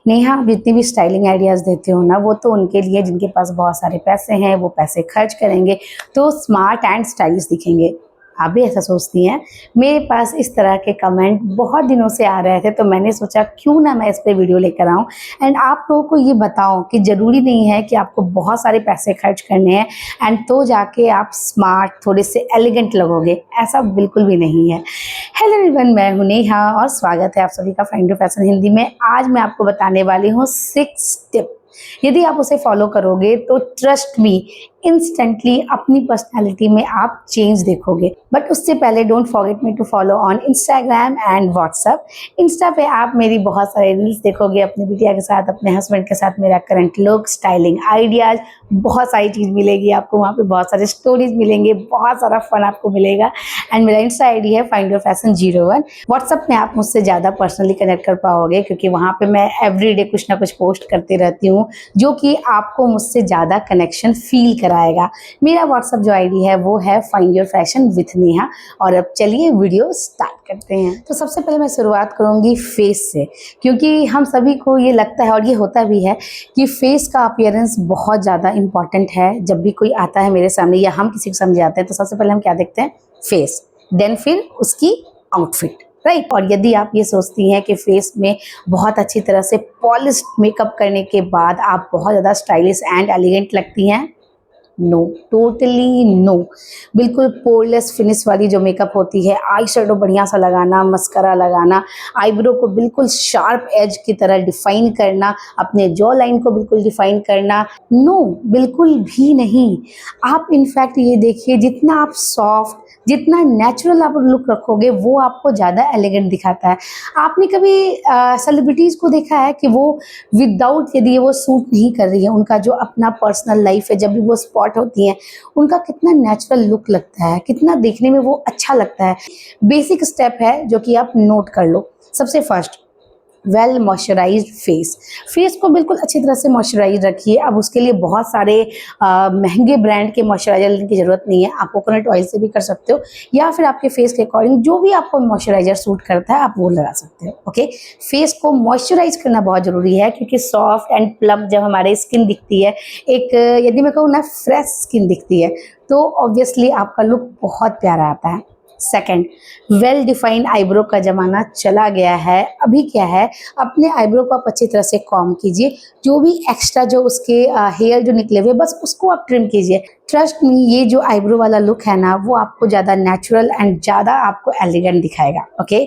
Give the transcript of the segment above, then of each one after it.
नेहा, आप जितनी भी स्टाइलिंग आइडियाज़ देते हो ना, वो तो उनके लिए जिनके पास बहुत सारे पैसे हैं, वो पैसे खर्च करेंगे तो स्मार्ट एंड स्टाइलिश दिखेंगे। आप भी ऐसा सोचती हैं? मेरे पास इस तरह के कमेंट बहुत दिनों से आ रहे थे, तो मैंने सोचा क्यों ना मैं इस पे वीडियो लेकर आऊँ एंड आप लोगों को ये बताऊँ कि ज़रूरी नहीं है कि आपको बहुत सारे पैसे खर्च करने हैं एंड तो जाके आप स्मार्ट, थोड़े से एलिगेंट लगोगे, ऐसा बिल्कुल भी नहीं है। हेलो एवरीवन, मैं हूं नेहा और स्वागत है आप सभी का फाइंड योर फैशन हिंदी में। आज मैं आपको बताने वाली हूँ 6 टिप। यदि आप उसे फॉलो करोगे तो ट्रस्ट मी, इंस्टेंटली अपनी पर्सनालिटी में आप चेंज देखोगे। बट उससे पहले don't forget me to follow on Instagram and WhatsApp. Insta पे आप मेरी बहुत सारे रील्स देखोगे अपनी बिटिया के साथ, अपने हस्बैंड के साथ, मेरा करंट लुक, स्टाइलिंग आइडियाज, बहुत सारी चीज़ मिलेगी आपको वहाँ पे, बहुत सारे स्टोरीज मिलेंगे, बहुत सारा फन आपको मिलेगा। एंड मेरा इंस्टा आईडी है फाइंड योर फैशन 01। व्हाट्सएप में आप मुझसे ज़्यादा पर्सनली कनेक्ट कर पाओगे क्योंकि वहाँ पे मैं एवरीडे कुछ ना कुछ पोस्ट करती रहती हूँ जो कि आपको मुझसे ज़्यादा कनेक्शन फील कराएगा। मेरा व्हाट्सएप जो आईडी है वो है find your fashion with Neha. और अब चलिए वीडियो स्टार्ट करते हैं। तो सबसे पहले मैं शुरुआत करूँगी फेस से, क्योंकि हम सभी को ये लगता है और ये होता भी है कि फेस का अपीयरेंस बहुत ज़्यादा इंपॉर्टेंट है। जब भी कोई आता है मेरे सामने या हम किसी को सामने जाते हैं तो सबसे पहले हम क्या देखते हैं? फेस, देन फिर उसकी आउटफिट, राइट। और यदि आप ये सोचती हैं कि फेस में बहुत अच्छी तरह से पॉलिश्ड मेकअप करने के बाद आप बहुत ज़्यादा स्टाइलिश एंड एलिगेंट लगती हैं, नो, टोटली नो। बिल्कुल पोरलेस फिनिश वाली जो मेकअप होती है, आई शेडो बढ़िया सा लगाना, मस्करा लगाना, आईब्रो को बिल्कुल शार्प एज की तरह डिफाइन करना, अपने जॉ लाइन को बिल्कुल डिफाइन करना, नो, बिल्कुल भी नहीं। आप इनफैक्ट ये देखिए, जितना आप सॉफ्ट, जितना नेचुरल आप लुक रखोगे वो आपको ज़्यादा एलिगेंट दिखाता है। आपने कभी सेलिब्रिटीज़ को देखा है कि वो विदाउट, यदि वो सूट नहीं कर रही है, उनका जो अपना पर्सनल लाइफ है, जब भी वो स्पॉट होती हैं, उनका कितना नेचुरल लुक लगता है, कितना देखने में वो अच्छा लगता है। बेसिक स्टेप है जो कि आप नोट कर लो। सबसे first, well moisturised face. Face को बिल्कुल अच्छी तरह से मॉइस्चराइज रखिए। अब उसके लिए बहुत सारे महंगे ब्रांड के मॉइस्चराइजर लेने की ज़रूरत नहीं है, आप कोकोनट ऑयल से भी कर सकते हो या फिर आपके फेस के अकॉर्डिंग जो भी आपको मॉइस्चराइजर सूट करता है आप वो लगा सकते हो। ओके, फेस को मॉइस्चराइज करना बहुत ज़रूरी है क्योंकि सॉफ्ट एंड प्लम्प जब हमारे स्किन दिखती है, एक यदि मैं कहूँ ना फ्रेश स्किन दिखती है, तो ऑब्वियसली आपका लुक बहुत प्यारा आता है। सेकंड, वेल डिफाइंड आईब्रो का ज़माना चला गया है। अभी क्या है, अपने आईब्रो को आप अच्छी तरह से कॉम कीजिए, जो भी एक्स्ट्रा जो उसके हेयर जो निकले हुए बस उसको आप ट्रिम कीजिए। ट्रस्ट मी, ये जो आईब्रो वाला लुक है ना वो आपको ज़्यादा नेचुरल एंड ज़्यादा आपको एलिगेंट दिखाएगा। ओके।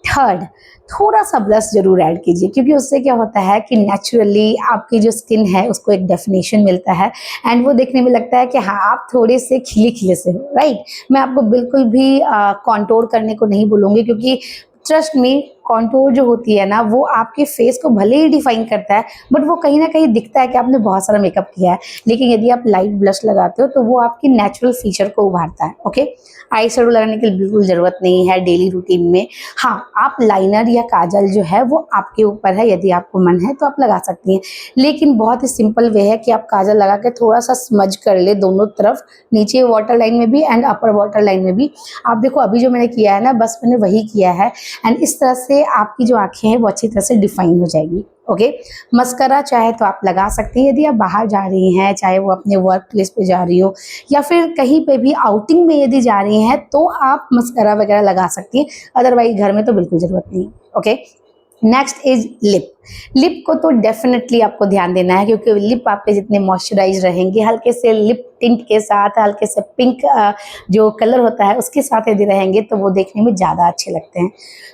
थर्ड, थोड़ा सा ब्लश जरूर ऐड कीजिए क्योंकि उससे क्या होता है कि नेचुरली आपकी जो स्किन है उसको एक डेफिनेशन मिलता है एंड वो देखने में लगता है कि हाँ आप थोड़े से खिले खिले से हो, राइट। मैं आपको बिल्कुल भी कॉन्टोर करने को नहीं बोलूँगी क्योंकि ट्रस्ट मी, कॉन्टोर जो होती है ना वो आपके फेस को भले ही डिफाइन करता है बट वो कहीं ना कहीं दिखता है कि आपने बहुत सारा मेकअप किया है, लेकिन यदि आप लाइट ब्लश लगाते हो तो वो आपकी नेचुरल फीचर को उभारता है। ओके, आई शेडो लगाने की बिल्कुल ज़रूरत नहीं है डेली रूटीन में। हाँ, आप लाइनर या काजल जो है वो आपके ऊपर है, यदि आपको मन है तो आप लगा सकती हैं, लेकिन बहुत ही सिंपल वे है कि आप काजल लगा के थोड़ा सा स्मज कर ले दोनों तरफ, नीचे वाटर लाइन में भी एंड अपर वाटर लाइन में भी। आप देखो अभी जो मैंने किया है ना, बस मैंने वही किया है एंड इस तरह से आपकी जो आंखें हैं वो अच्छी तरह से डिफाइन हो जाएगी। ओके, मस्करा चाहे तो आप लगा सकती हैं यदि आप बाहर जा रही हैं, चाहे वो अपने वर्क प्लेस पे जा रही हो या फिर कहीं पे भी आउटिंग में यदि जा रही हैं तो आप मस्करा वगैरह लगा सकती हैं, अदरवाइज घर में तो बिल्कुल ज़रूरत नहीं है। Okay, next is lip. Lip को तो डेफिनेटली आपको ध्यान देना है क्योंकि लिप आपके जितने मॉइस्चराइज रहेंगे, हल्के से लिप टिंट के साथ, हल्के से पिंक जो कलर होता है उसके साथ यदि रहेंगे तो वो देखने में ज़्यादा अच्छे लगते हैं।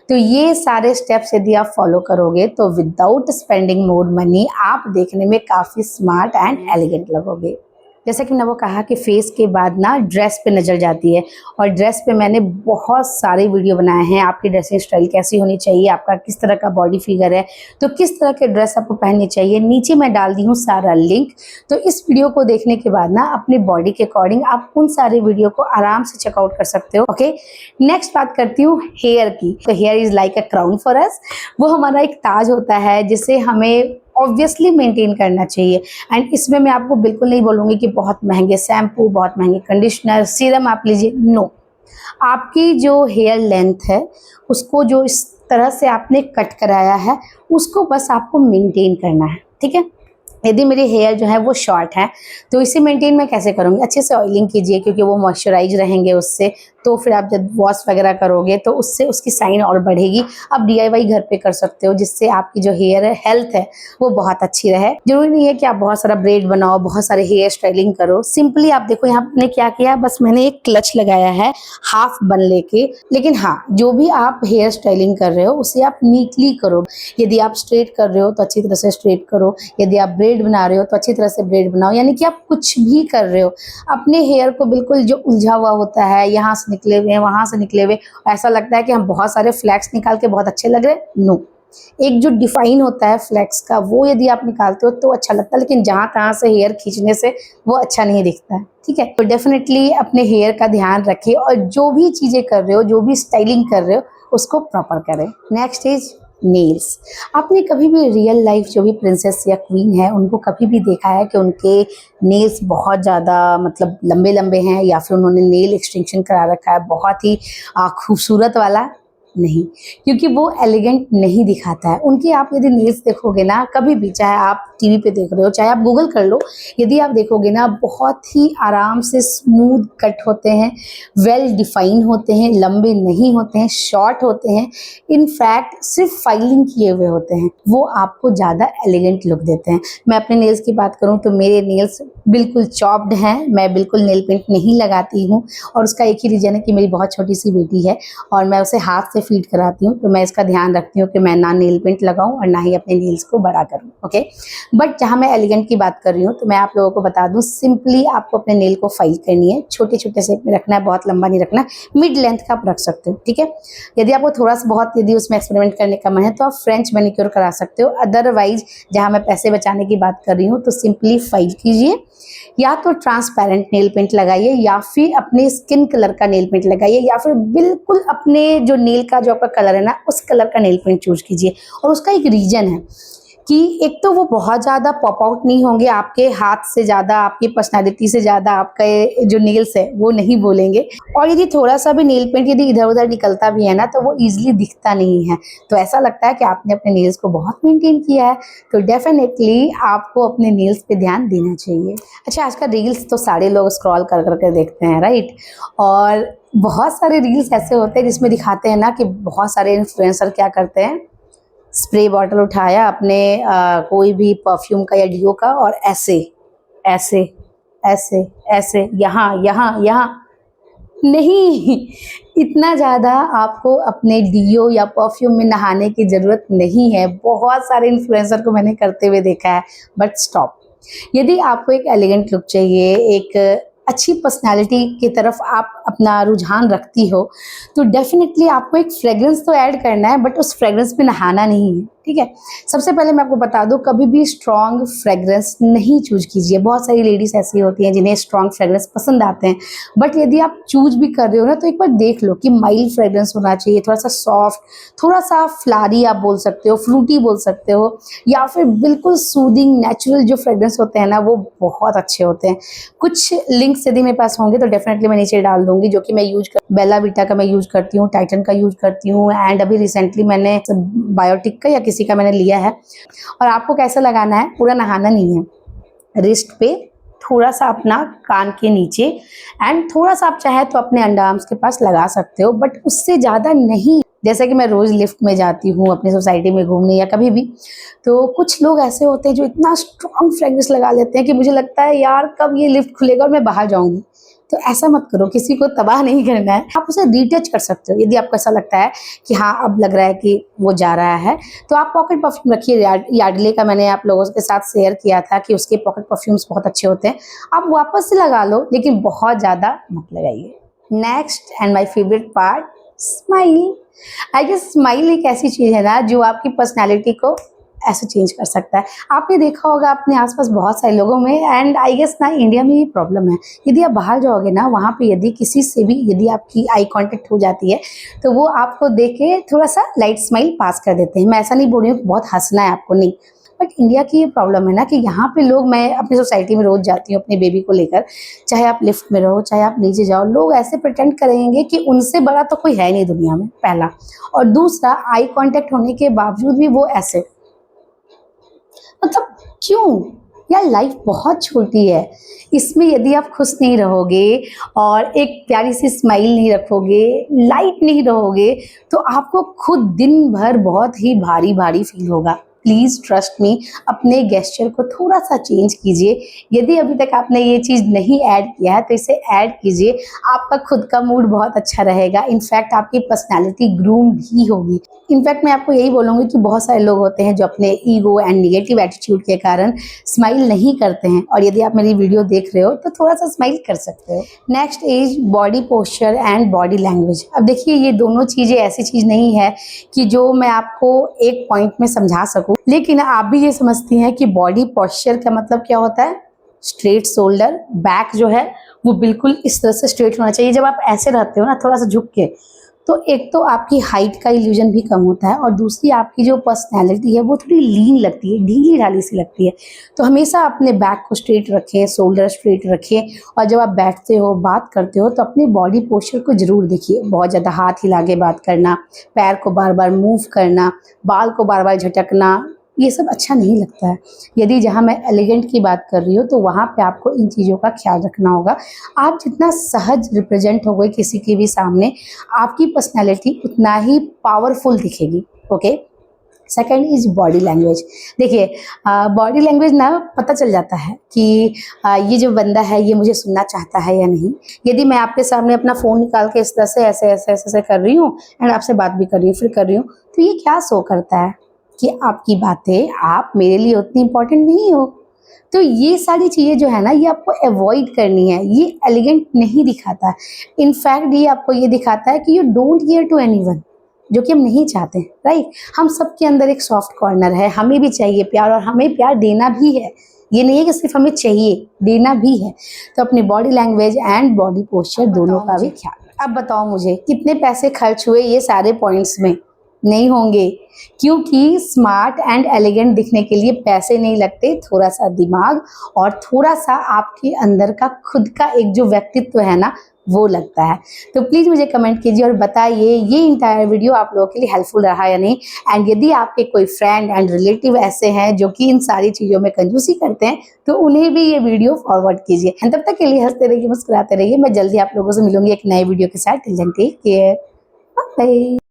तो ये सारे स्टेप्स यदि आप फॉलो करोगे तो विदाउट स्पेंडिंग मोर मनी आप देखने में काफ़ी स्मार्ट एंड एलिगेंट लगोगे। जैसा कि मैंने वो कहा कि फेस के बाद ना ड्रेस पे नज़र जाती है और ड्रेस पे मैंने बहुत सारे वीडियो बनाए हैं। आपकी ड्रेसिंग स्टाइल कैसी होनी चाहिए, आपका किस तरह का बॉडी फिगर है, तो किस तरह के ड्रेस आपको पहननी चाहिए, नीचे मैं डाल दी हूँ सारा लिंक। तो इस वीडियो को देखने के बाद ना अपनी बॉडी के अकॉर्डिंग आप उन सारे वीडियो को आराम से चेकआउट कर सकते हो। ओके, नेक्स्ट बात करती हूँ हेयर की। तो here is like a crown for us. वो हमारा एक ताज होता है जिसे हमें ऑब्वियसली मेंटेन करना चाहिए एंड इसमें मैं आपको बिल्कुल नहीं बोलूँगी कि बहुत महंगे शैम्पू, बहुत महंगे कंडीशनर, सीरम आप लीजिए, नो। आपकी जो हेयर लेंथ है उसको जो इस तरह से आपने कट कराया है उसको बस आपको मेंटेन करना है, ठीक है। यदि मेरे हेयर जो है वो शॉर्ट है तो इसे मेंटेन मैं कैसे करूँगी, अच्छे से ऑयलिंग कीजिए क्योंकि वो मॉइस्चराइज रहेंगे उससे, तो फिर आप जब वॉश वगैरह करोगे तो उससे उसकी शाइन और बढ़ेगी। आप डीआईवाई घर पे कर सकते हो जिससे आपकी जो हेयर है हेल्थ है वो बहुत अच्छी रहे। जरूरी नहीं है कि आप बहुत सारा ब्रेड बनाओ, बहुत सारे हेयर स्टाइलिंग करो। सिंपली आप देखो यहाँ मैंने क्या किया, बस मैंने एक क्लच लगाया है हाफ बन लेके। लेकिन हाँ, जो भी आप हेयर स्टाइलिंग कर रहे हो उसे आप नीटली करो। यदि आप स्ट्रेट कर रहे हो तो अच्छी तरह से स्ट्रेट करो, यदि आप ब्रेड बना रहे हो तो अच्छी तरह से ब्रेड बनाओ। यानी कि आप कुछ भी कर रहे हो, अपने हेयर को बिल्कुल जो उलझा हुआ होता है, यहाँ से निकले हुए हैं, वहां से निकले हुए, ऐसा लगता है कि हम बहुत सारे फ्लैक्स निकाल के बहुत अच्छे लग रहे हैं, नो। एक जो डिफाइन होता है फ्लैक्स का, वो यदि आप निकालते हो तो अच्छा लगता है, लेकिन जहां तहां से हेयर खींचने से वो अच्छा नहीं दिखता है, ठीक है। तो डेफिनेटली अपने हेयर का ध्यान रखिए और जो भी चीजें कर रहे हो, जो भी स्टाइलिंग कर रहे हो उसको प्रॉपर करें। Next is nails. आपने कभी भी रियल लाइफ जो भी प्रिंसेस या क्वीन है उनको कभी भी देखा है कि उनके नेल्स बहुत ज़्यादा मतलब लंबे लंबे हैं, या फिर उन्होंने नेल एक्सटेंशन करा रखा है बहुत ही खूबसूरत वाला? नहीं, क्योंकि वो एलिगेंट नहीं दिखाता है। उनके आप यदि नेल्स देखोगे ना कभी भी, चाहे आप टीवी पे देख रहे हो चाहे आप गूगल कर लो, यदि आप देखोगे ना बहुत ही आराम से स्मूथ कट होते हैं, वेल डिफाइन होते हैं, लंबे नहीं होते हैं, शॉर्ट होते हैं। इनफैक्ट सिर्फ फाइलिंग किए हुए होते हैं, वो आपको ज़्यादा एलिगेंट लुक देते हैं। मैं अपने नेल्स की बात करूँ तो मेरे नेल्स बिल्कुल चॉप्ड हैं, मैं बिल्कुल नेल पेंट नहीं लगाती हूँ, और उसका एक ही रीज़न है कि मेरी बहुत छोटी सी बेटी है और मैं उसे हाथ से फीड कराती हूँ, तो मैं इसका ध्यान रखती हूँ कि मैं ना नेल पेंट लगाऊं और ना ही अपने नेल्स को बड़ा करूँ, ओके। बट जहाँ मैं एलिगेंट की बात कर रही हूँ तो मैं आप लोगों को बता दूँ, सिंपली आपको अपने नेल को फाइल करनी है, छोटे छोटे शेप में रखना है, बहुत लंबा नहीं रखना, मिड लेंथ का आप रख सकते हो, ठीक है। यदि आपको थोड़ा सा बहुत यदि उसमें एक्सपेरिमेंट करने का मन है तो आप फ्रेंच मैनिक्योर करा सकते हो। अदरवाइज जहाँ मैं पैसे बचाने की बात कर रही हूँ तो सिंपली फाइल कीजिए, या तो ट्रांसपेरेंट नेल पेंट लगाइए, या फिर अपने स्किन कलर का नेल पेंट लगाइए, या फिर बिल्कुल अपने जो नेल का जो आपका कलर है ना उस कलर का नेल पेंट चूज कीजिए। और उसका एक रीजन है कि एक तो वो बहुत ज़्यादा पॉप आउट नहीं होंगे, आपके हाथ से ज़्यादा, आपकी पर्सनालिटी से ज़्यादा आपका जो नेल्स है वो नहीं बोलेंगे। और यदि थोड़ा सा भी नेल पेंट यदि इधर उधर निकलता भी है ना तो वो ईजिली दिखता नहीं है, तो ऐसा लगता है कि आपने अपने नेल्स को बहुत मेंटेन किया है। तो डेफिनेटली आपको अपने नेल्स पे ध्यान देना चाहिए। अच्छा, आजकल रील्स तो सारे लोग स्क्रॉल कर करके देखते हैं, राइट। और बहुत सारे रील्स ऐसे होते हैं जिसमें दिखाते हैं ना कि बहुत सारे इन्फ्लुएंसर क्या करते हैं, स्प्रे बॉटल उठाया अपने कोई भी परफ्यूम का या डिओ का, और ऐसे ऐसे ऐसे ऐसे यहाँ यहाँ यहाँ, नहीं, इतना ज़्यादा आपको अपने डिओ या परफ्यूम में नहाने की ज़रूरत नहीं है। बहुत सारे इन्फ्लुएंसर को मैंने करते हुए देखा है, बट स्टॉप। यदि आपको एक एलिगेंट लुक चाहिए, एक अच्छी पर्सनालिटी की तरफ आप अपना रुझान रखती हो, तो डेफिनेटली आपको एक फ्रेग्रेंस तो ऐड करना है, बट उस फ्रेग्रेंस में नहाना नहीं है, ठीक है। सबसे पहले मैं आपको बता दूं, कभी भी स्ट्रॉन्ग फ्रेग्रेंस नहीं चूज कीजिए। बहुत सारी लेडीज ऐसी होती हैं जिन्हें स्ट्रॉन्ग फ्रेग्रेंस पसंद आते हैं, बट यदि आप चूज भी कर रहे हो ना तो एक बार देख लो कि माइल्ड फ्रेग्रेंस होना चाहिए, थोड़ा सा सॉफ्ट, थोड़ा सा फ्लारी आप बोल सकते हो, फ्रूटी बोल सकते हो, या फिर बिल्कुल सूदिंग नेचुरल जो फ्रेग्रेंस होते हैं ना वो बहुत अच्छे होते हैं। कुछ लिंक्स यदि मेरे पास होंगे तो डेफिनेटली मैं नीचे डाल दूंगी, जो कि मैं यूज कर, बेला विटा का मैं यूज करती हूँ, टाइटन का यूज करती हूँ, एंड अभी रिसेंटली मैंने बायोटिक का या किसी का मैंने लिया है। और आपको कैसा लगाना है, पूरा नहाना नहीं है, रिस्ट पे थोड़ा सा अपना कान के नीचे, एंड थोड़ा सा आप चाहे तो अपने अंडर आर्म्स के पास लगा सकते हो, बट उससे ज़्यादा नहीं। जैसे कि मैं रोज़ लिफ्ट में जाती हूँ अपनी सोसाइटी में घूमने या कभी भी, तो कुछ लोग ऐसे होते हैं जो इतना स्ट्रॉन्ग फ्रेग्रेंस लगा लेते हैं कि मुझे लगता है यार कब ये लिफ्ट खुलेगा और मैं बाहर जाऊंगी। तो ऐसा मत करो, किसी को तबाह नहीं करना है। आप उसे रिटच कर सकते हो यदि आपको ऐसा लगता है कि हाँ अब लग रहा है कि वो जा रहा है, तो आप पॉकेट परफ्यूम रखिए। यार्डले का मैंने आप लोगों के साथ शेयर किया था कि उसके पॉकेट परफ्यूम्स बहुत अच्छे होते हैं, आप वापस से लगा लो, लेकिन बहुत ज़्यादा मत लगाइए। Next and my favourite part, smile. I guess smile एक ऐसी चीज़ है ना जो आपकी पर्सनैलिटी को ऐसे चेंज कर सकता है। आपने देखा होगा अपने आसपास बहुत सारे लोगों में, एंड आई गेस ना इंडिया में ये प्रॉब्लम है, यदि आप बाहर जाओगे ना वहाँ पे यदि किसी से भी यदि आपकी आई कांटेक्ट हो जाती है तो वो आपको देख के थोड़ा सा लाइट स्माइल पास कर देते हैं। मैं ऐसा नहीं बोल रही हूँ कि बहुत हंसना है आपको, नहीं, बट इंडिया की ये प्रॉब्लम है ना कि यहाँ पे लोग, मैं अपनी सोसाइटी में रोज जाती हूँ अपनी बेबी को लेकर, चाहे आप लिफ्ट में रहो चाहे आप नीचे जाओ, लोग ऐसे प्रिटेंड करेंगे कि उनसे बड़ा तो कोई है नहीं दुनिया में, पहला। और दूसरा, आई कांटेक्ट होने के बावजूद भी वो ऐसे, मतलब क्यों यार, लाइफ बहुत छोटी है। इसमें यदि आप खुश नहीं रहोगे और एक प्यारी सी स्माइल नहीं रखोगे, लाइट नहीं रहोगे, तो आपको खुद दिन भर बहुत ही भारी भारी फील होगा। प्लीज़ ट्रस्ट मी, अपने गेस्चर को थोड़ा सा चेंज कीजिए। यदि अभी तक आपने ये चीज़ नहीं ऐड किया है तो इसे ऐड कीजिए, आपका खुद का मूड बहुत अच्छा रहेगा। इनफैक्ट आपकी पर्सनैलिटी ग्रूम भी होगी। इनफैक्ट मैं आपको यही बोलूँगी कि बहुत सारे लोग होते हैं जो अपने ईगो एंड निगेटिव एटीट्यूड के कारण स्माइल नहीं करते हैं, और यदि आप मेरी वीडियो देख रहे हो तो थोड़ा सा स्माइल कर सकते हो। Next is body posture and body language. अब देखिए, ये दोनों चीज़ें ऐसी चीज़ नहीं है कि जो मैं आपको एक पॉइंट में समझा सकूं, लेकिन आप भी ये समझती हैं कि बॉडी पोस्चर का मतलब क्या होता है। स्ट्रेट शोल्डर, बैक जो है वो बिल्कुल इस तरह से स्ट्रेट होना चाहिए। जब आप ऐसे रहते हो ना थोड़ा सा झुक के, तो एक तो आपकी हाइट का इल्यूजन भी कम होता है, और दूसरी आपकी जो पर्सनैलिटी है वो थोड़ी लीन लगती है, ढीली ढाली सी लगती है। तो हमेशा अपने बैक को स्ट्रेट रखें, शोल्डर स्ट्रेट रखें, और जब आप बैठते हो, बात करते हो, तो अपने बॉडी पोस्चर को ज़रूर देखिए। बहुत ज़्यादा हाथ हिला के बात करना, पैर को बार बार मूव करना, बाल को बार बार झटकना, ये सब अच्छा नहीं लगता है। यदि जहाँ मैं एलिगेंट की बात कर रही हूँ तो वहाँ पे आपको इन चीज़ों का ख्याल रखना होगा। आप जितना सहज रिप्रेजेंट हो गए किसी के भी सामने, आपकी पर्सनैलिटी उतना ही पावरफुल दिखेगी। Okay. Second is body language. देखिए, बॉडी लैंग्वेज ना पता चल जाता है कि ये जो बंदा है ये मुझे सुनना चाहता है या नहीं। यदि मैं आपके सामने अपना फ़ोन निकाल के इस तरह से ऐसे ऐसे ऐसे ऐसे कर रही हूँ एंड आपसे बात भी कर रही हूँ, फिर कर रही हूँ, तो ये क्या शो करता है कि आपकी बातें, आप मेरे लिए उतनी इम्पोर्टेंट नहीं हो। तो ये सारी चीज़ें जो है ना, ये आपको अवॉइड करनी है। ये एलिगेंट नहीं दिखाता है। इनफैक्ट ये आपको ये दिखाता है कि you don't care to anyone, जो कि हम नहीं चाहते, राइट। हम सबके अंदर एक सॉफ्ट कॉर्नर है, हमें भी चाहिए प्यार, और हमें प्यार देना भी है। ये नहीं है कि सिर्फ हमें चाहिए, देना भी है। तो अपनी body language and body posture दोनों का भी ख्याल। अब बताओ मुझे, कितने पैसे खर्च हुए ये सारे पॉइंट्स में? नहीं होंगे, क्योंकि स्मार्ट एंड एलिगेंट दिखने के लिए पैसे नहीं लगते, थोड़ा सा दिमाग और थोड़ा सा आपके अंदर का खुद का एक जो व्यक्तित्व है ना, वो लगता है। तो प्लीज़ मुझे कमेंट कीजिए और बताइए ये इंटायर वीडियो आप लोगों के लिए हेल्पफुल रहा या नहीं। एंड यदि आपके कोई फ्रेंड एंड रिलेटिव ऐसे हैं जो कि इन सारी चीज़ों में कंजूसी करते हैं, तो उन्हें भी ये वीडियो फॉरवर्ड कीजिए। एंड तब तक के लिए हंसते रहिए, मुस्कुराते रहिए। मैं जल्दी आप लोगों से मिलूंगी एक नए वीडियो के साथ। Till then take care, bye.